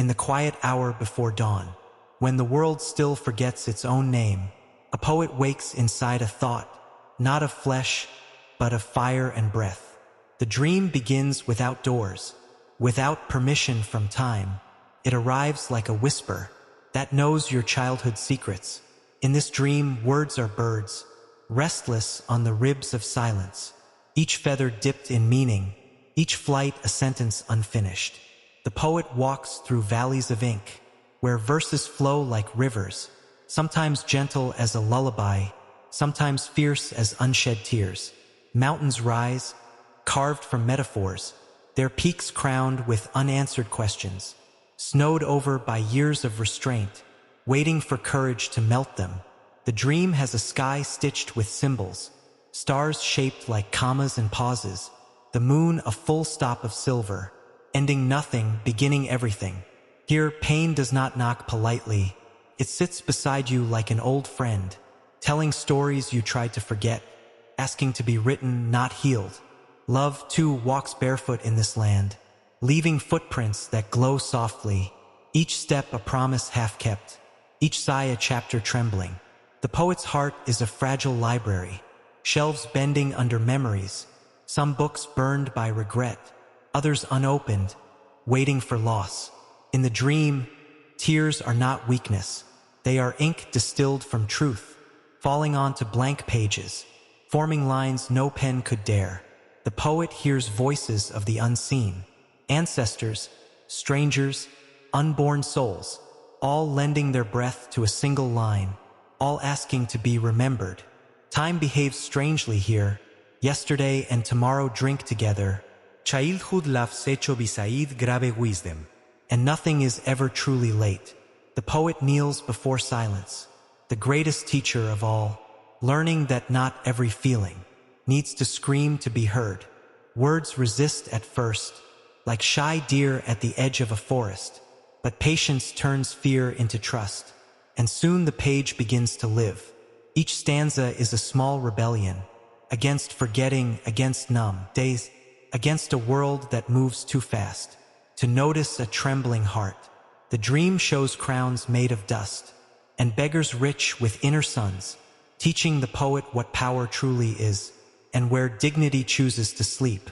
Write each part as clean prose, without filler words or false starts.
in the quiet hour before dawn, when the world still forgets its own name, a poet wakes inside a thought, not of flesh, but of fire and breath. The dream begins without doors, without permission from time. It arrives like a whisper that knows your childhood secrets. In this dream, words are birds, restless on the ribs of silence, each feather dipped in meaning, each flight a sentence unfinished. The poet walks through valleys of ink, where verses flow like rivers, sometimes gentle as a lullaby, sometimes fierce as unshed tears. Mountains rise, carved from metaphors, their peaks crowned with unanswered questions, snowed over by years of restraint, waiting for courage to melt them. The dream has a sky stitched with symbols, stars shaped like commas and pauses, the moon a full stop of silver, ending nothing, beginning everything. Here, pain does not knock politely. It sits beside you like an old friend, telling stories you tried to forget, asking to be written, not healed. Love, too, walks barefoot in this land, leaving footprints that glow softly, each step a promise half-kept, each sigh a chapter trembling. The poet's heart is a fragile library, shelves bending under memories, some books burned by regret, others unopened, waiting for loss. In the dream, tears are not weakness. They are ink distilled from truth, falling onto blank pages, forming lines no pen could dare. The poet hears voices of the unseen, ancestors, strangers, unborn souls, all lending their breath to a single line, all asking to be remembered. Time behaves strangely here. Yesterday and tomorrow drink together. Childhood loves hecho beside grave wisdom. And nothing is ever truly late. The poet kneels before silence, the greatest teacher of all, learning that not every feeling needs to scream to be heard. Words resist at first, like shy deer at the edge of a forest, but patience turns fear into trust, and soon the page begins to live. Each stanza is a small rebellion, against forgetting, against numb days, against a world that moves too fast to notice a trembling heart. The dream shows crowns made of dust, and beggars rich with inner suns, teaching the poet what power truly is, and where dignity chooses to sleep.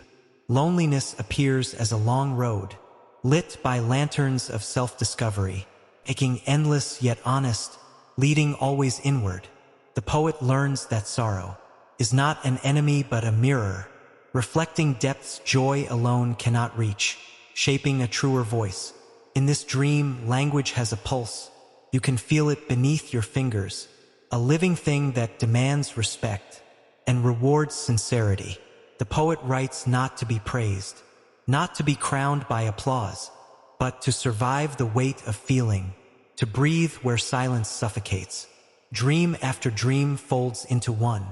Loneliness appears as a long road, lit by lanterns of self-discovery, making endless yet honest, leading always inward. The poet learns that sorrow is not an enemy but a mirror, reflecting depths joy alone cannot reach, shaping a truer voice. In this dream, language has a pulse. You can feel it beneath your fingers, a living thing that demands respect and rewards sincerity. The poet writes not to be praised, not to be crowned by applause, but to survive the weight of feeling, to breathe where silence suffocates. Dream after dream folds into one,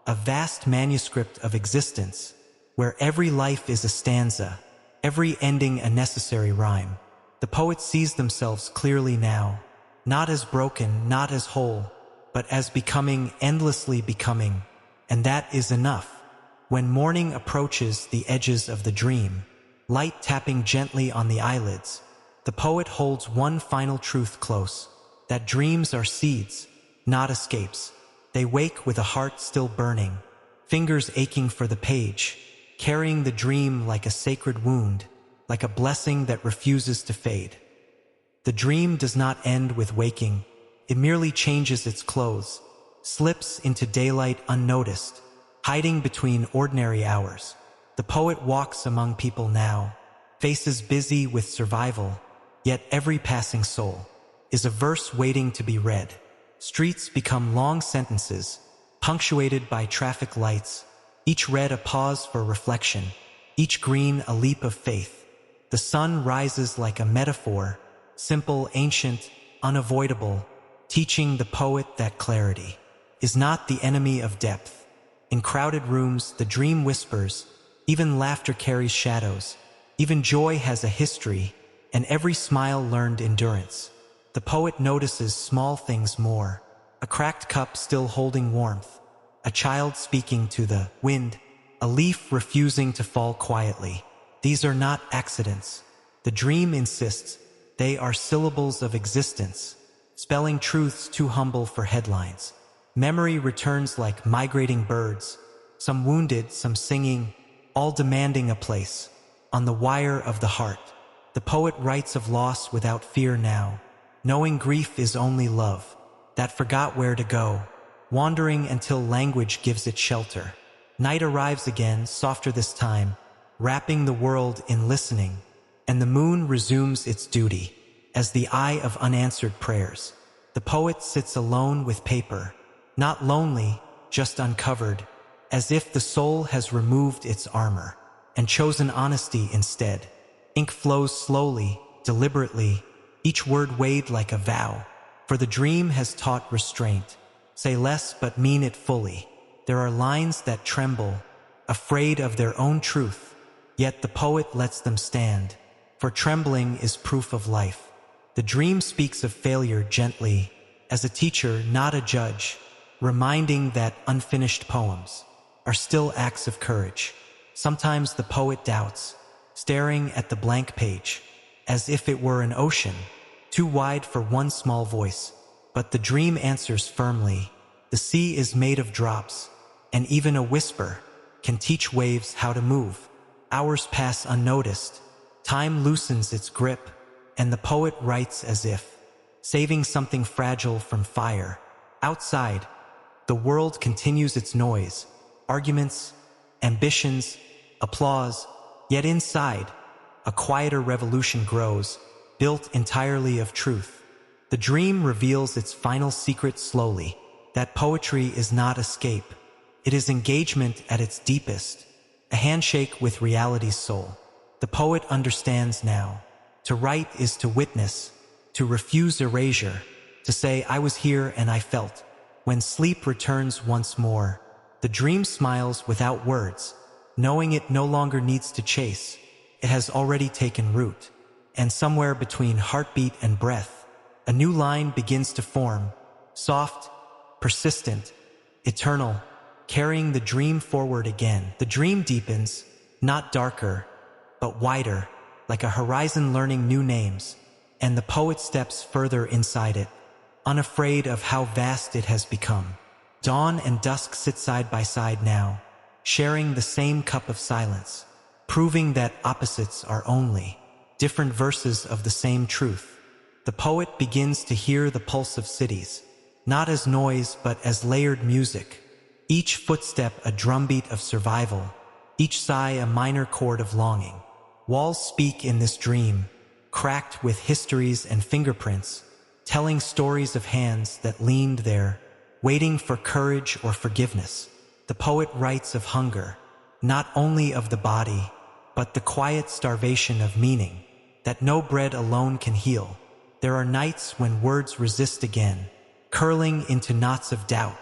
a vast manuscript of existence, where every life is a stanza, every ending a necessary rhyme. The poets sees themselves clearly now, not as broken, not as whole, but as becoming, endlessly becoming, and that is enough. When morning approaches the edges of the dream, light tapping gently on the eyelids, the poet holds one final truth close, that dreams are seeds, not escapes. They wake with a heart still burning, fingers aching for the page, carrying the dream like a sacred wound, like a blessing that refuses to fade. The dream does not end with waking, it merely changes its clothes, slips into daylight unnoticed, hiding between ordinary hours. The poet walks among people now, faces busy with survival, yet every passing soul is a verse waiting to be read. Streets become long sentences, punctuated by traffic lights, each red a pause for reflection, each green a leap of faith. The sun rises like a metaphor, simple, ancient, unavoidable, teaching the poet that clarity is not the enemy of depth. In crowded rooms, the dream whispers, even laughter carries shadows, even joy has a history, and every smile learned endurance. The poet notices small things more, a cracked cup still holding warmth, a child speaking to the wind, a leaf refusing to fall quietly. These are not accidents. The dream insists, They are syllables of existence, spelling truths too humble for headlines. Memory returns like migrating birds, some wounded, some singing, all demanding a place. On the wire of the heart, the poet writes of loss without fear now, knowing grief is only love, that forgot where to go, wandering until language gives it shelter. Night arrives again, softer this time, wrapping the world in listening, and the moon resumes its duty as the eye of unanswered prayers. The poet sits alone with paper, not lonely, just uncovered, as if the soul has removed its armor and chosen honesty instead. Ink flows slowly, deliberately, each word weighed like a vow, for the dream has taught restraint. Say less but mean it fully. There are lines that tremble, afraid of their own truth, yet the poet lets them stand, for trembling is proof of life. The dream speaks of failure gently, as a teacher, not a judge, reminding that unfinished poems are still acts of courage. Sometimes the poet doubts, staring at the blank page, as if it were an ocean, too wide for one small voice. But the dream answers firmly, the sea is made of drops, and even a whisper can teach waves how to move. Hours pass unnoticed, time loosens its grip, and the poet writes as if saving something fragile from fire. Outside, the world continues its noise, arguments, ambitions, applause, yet inside, a quieter revolution grows, built entirely of truth. The dream reveals its final secret slowly, that poetry is not escape. It is engagement at its deepest, a handshake with reality's soul. The poet understands now. To write is to witness, to refuse erasure, to say I was here and I felt. When sleep returns once more, the dream smiles without words, knowing it no longer needs to chase. It has already taken root, and somewhere between heartbeat and breath, a new line begins to form, soft, persistent, eternal, carrying the dream forward again. The dream deepens, not darker, but wider, like a horizon learning new names, and the poet steps further inside it, unafraid of how vast it has become. Dawn and dusk sit side by side now, sharing the same cup of silence, proving that opposites are only different verses of the same truth. The poet begins to hear the pulse of cities, not as noise but as layered music, each footstep a drumbeat of survival, each sigh a minor chord of longing. Walls speak in this dream, cracked with histories and fingerprints, telling stories of hands that leaned there, waiting for courage or forgiveness. The poet writes of hunger, not only of the body, but the quiet starvation of meaning, that no bread alone can heal. There are nights when words resist again, curling into knots of doubt,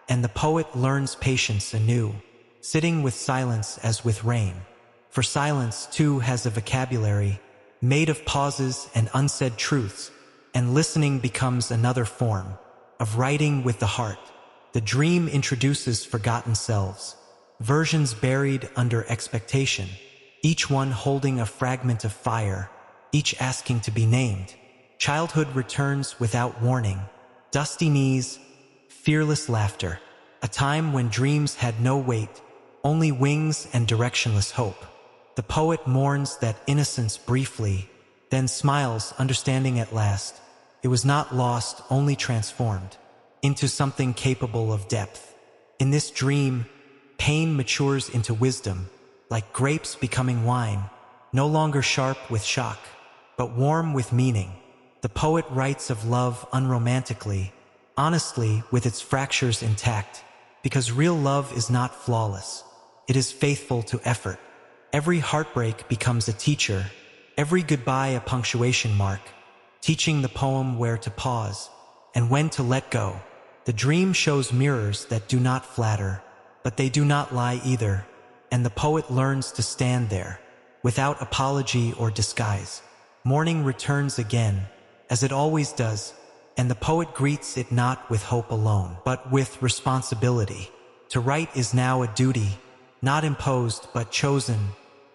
and the poet learns patience anew, sitting with silence as with rain. For silence, too, has a vocabulary, made of pauses and unsaid truths, and listening becomes another form of writing with the heart. The dream introduces forgotten selves, versions buried under expectation, each one holding a fragment of fire, each asking to be named. Childhood returns without warning, dusty knees, fearless laughter, a time when dreams had no weight, only wings and directionless hope. The poet mourns that innocence briefly, then smiles, understanding at last. It was not lost, only transformed into something capable of depth. In this dream, pain matures into wisdom, like grapes becoming wine, no longer sharp with shock, but warm with meaning. The poet writes of love unromantically, honestly, with its fractures intact, because real love is not flawless. It is faithful to effort. Every heartbreak becomes a teacher, every goodbye a punctuation mark, teaching the poem where to pause and when to let go. The dream shows mirrors that do not flatter, but they do not lie either, and the poet learns to stand there, without apology or disguise. Morning returns again, as it always does, and the poet greets it not with hope alone, but with responsibility. To write is now a duty, not imposed but chosen,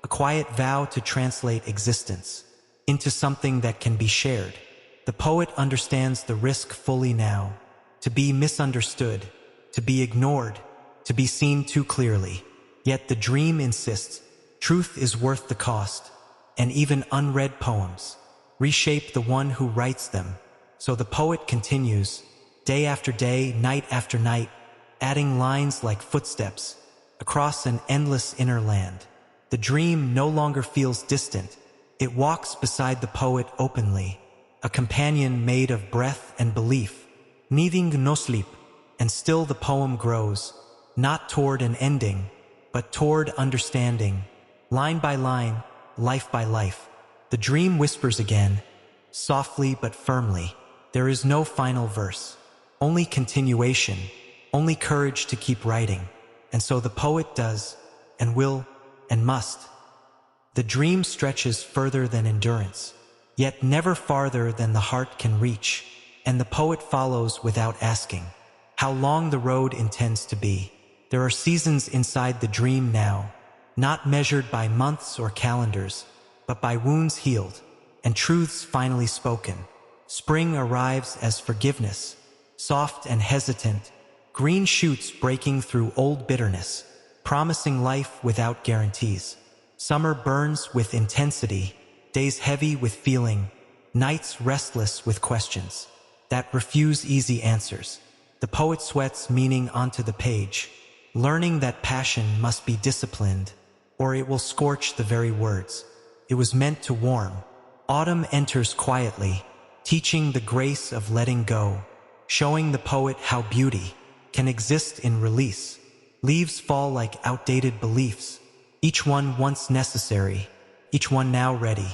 a quiet vow to translate existence. into something that can be shared. The poet understands the risk fully now, to be misunderstood, to be ignored, to be seen too clearly. Yet the dream insists, truth is worth the cost, and even unread poems reshape the one who writes them. So the poet continues, day after day, night after night, adding lines like footsteps across an endless inner land. The dream no longer feels distant. It walks beside the poet openly, a companion made of breath and belief, needing no sleep. And still the poem grows, not toward an ending, but toward understanding. Line by line, life by life, the dream whispers again, softly but firmly. There is no final verse, only continuation, only courage to keep writing. And so the poet does, and will, and must. The dream stretches further than endurance, yet never farther than the heart can reach, and the poet follows without asking how long the road intends to be. There are seasons inside the dream now, not measured by months or calendars, but by wounds healed and truths finally spoken. Spring arrives as forgiveness, soft and hesitant, green shoots breaking through old bitterness, promising life without guarantees. Summer burns with intensity, days heavy with feeling, nights restless with questions that refuse easy answers. The poet sweats meaning onto the page, learning that passion must be disciplined, or it will scorch the very words it was meant to warm. Autumn enters quietly, teaching the grace of letting go, showing the poet how beauty can exist in release. Leaves fall like outdated beliefs, each one once necessary, each one now ready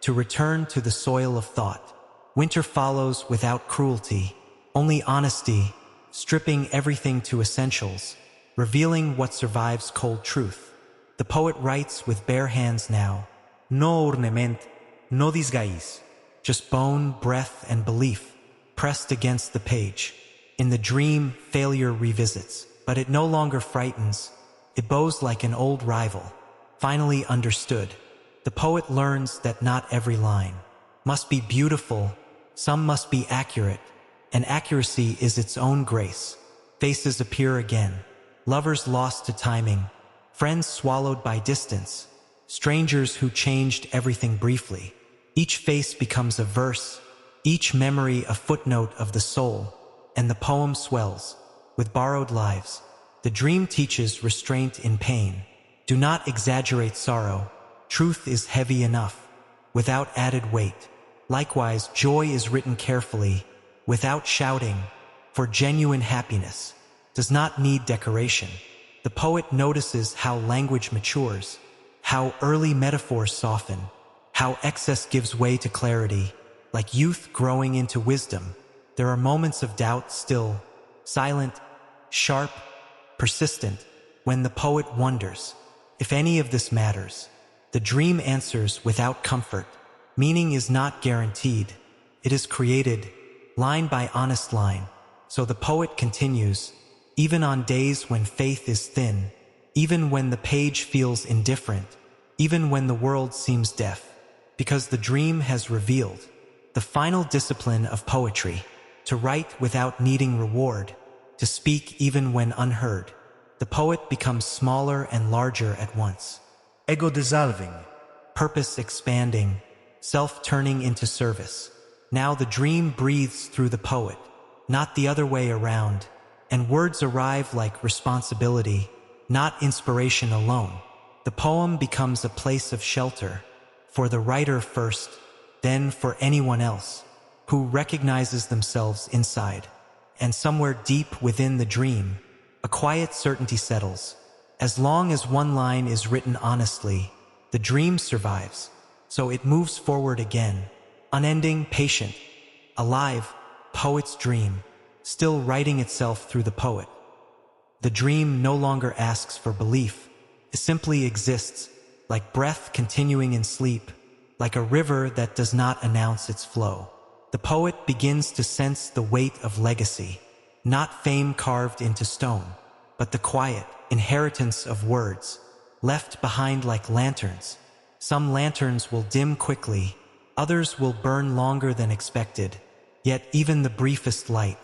to return to the soil of thought. Winter follows without cruelty, only honesty, stripping everything to essentials, revealing what survives cold truth. The poet writes with bare hands now, no ornament, no disguise, just bone, breath, and belief pressed against the page. In the dream, failure revisits, but it no longer frightens. It bows like an old rival, finally understood. The poet learns that not every line must be beautiful, some must be accurate, and accuracy is its own grace. Faces appear again, lovers lost to timing, friends swallowed by distance, strangers who changed everything briefly. Each face becomes a verse, each memory a footnote of the soul, and the poem swells with borrowed lives. The dream teaches restraint in pain. Do not exaggerate sorrow. Truth is heavy enough, without added weight. Likewise, joy is written carefully, without shouting, for genuine happiness does not need decoration. The poet notices how language matures, how early metaphors soften, how excess gives way to clarity, like youth growing into wisdom. There are moments of doubt still, silent, sharp, persistent, when the poet wonders if any of this matters. The dream answers without comfort. Meaning is not guaranteed. It is created, line by honest line. So the poet continues, even on days when faith is thin, even when the page feels indifferent, even when the world seems deaf, because the dream has revealed the final discipline of poetry, to write without needing reward, to speak even when unheard. The poet becomes smaller and larger at once. Ego dissolving, Purpose expanding, self turning into service. Now the dream breathes through the poet, not the other way around, and words arrive like responsibility, not inspiration alone. The poem becomes a place of shelter, for the writer first, then for anyone else who recognizes themselves inside. And somewhere deep within the dream, a quiet certainty settles. As long as one line is written honestly, the dream survives. So it moves forward again, unending, patient, alive, poet's dream, still writing itself through the poet. The dream no longer asks for belief. It simply exists, like breath continuing in sleep, like a river that does not announce its flow. The poet begins to sense the weight of legacy, not fame carved into stone, but the quiet inheritance of words, left behind like lanterns. Some lanterns will dim quickly, Others will burn longer than expected, yet even the briefest light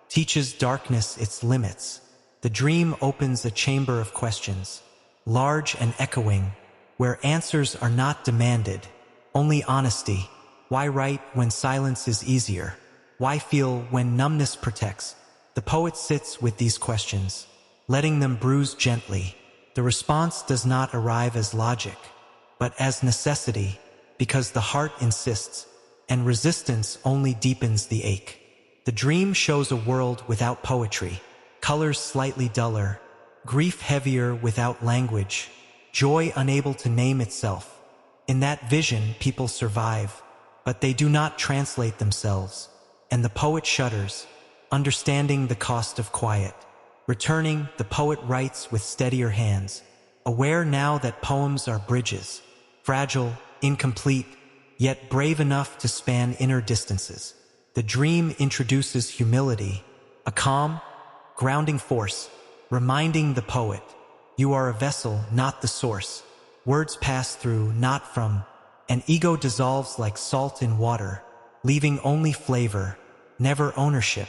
teaches darkness its limits. The dream opens a chamber of questions, large and echoing, where answers are not demanded, only honesty. Why write when silence is easier? Why feel when numbness protects? The poet sits with these questions, letting them bruise gently. The response does not arrive as logic, but as necessity, because the heart insists, and resistance only deepens the ache. The dream shows a world without poetry, colors slightly duller, grief heavier without language, joy unable to name itself. In that vision, people survive, but they do not translate themselves, and the poet shudders, understanding the cost of quiet. Returning, the poet writes with steadier hands, aware now that poems are bridges, fragile, incomplete, yet brave enough to span inner distances. The dream introduces humility, a calm, grounding force, reminding the poet, you are a vessel, not the source. Words pass through, not from, and ego dissolves like salt in water, leaving only flavor, never ownership.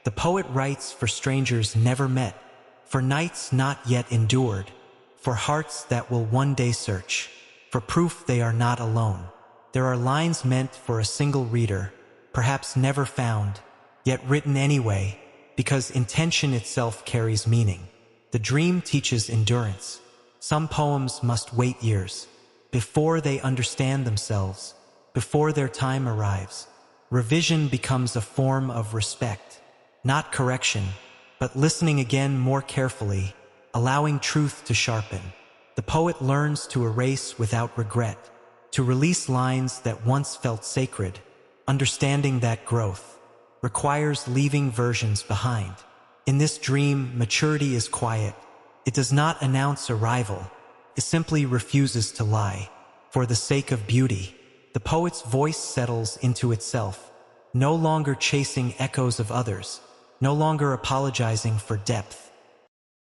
The poet writes for strangers never met, for nights not yet endured, for hearts that will one day search, for proof they are not alone. There are lines meant for a single reader, perhaps never found, yet written anyway, because intention itself carries meaning. The dream teaches endurance. Some poems must wait years, before they understand themselves, before their time arrives. Revision becomes a form of respect, not correction, but listening again more carefully, allowing truth to sharpen. The poet learns to erase without regret, to release lines that once felt sacred, understanding that growth requires leaving versions behind. In this dream, maturity is quiet. It does not announce arrival. It simply refuses to lie. For the sake of beauty, the poet's voice settles into itself, no longer chasing echoes of others, no longer apologizing for depth,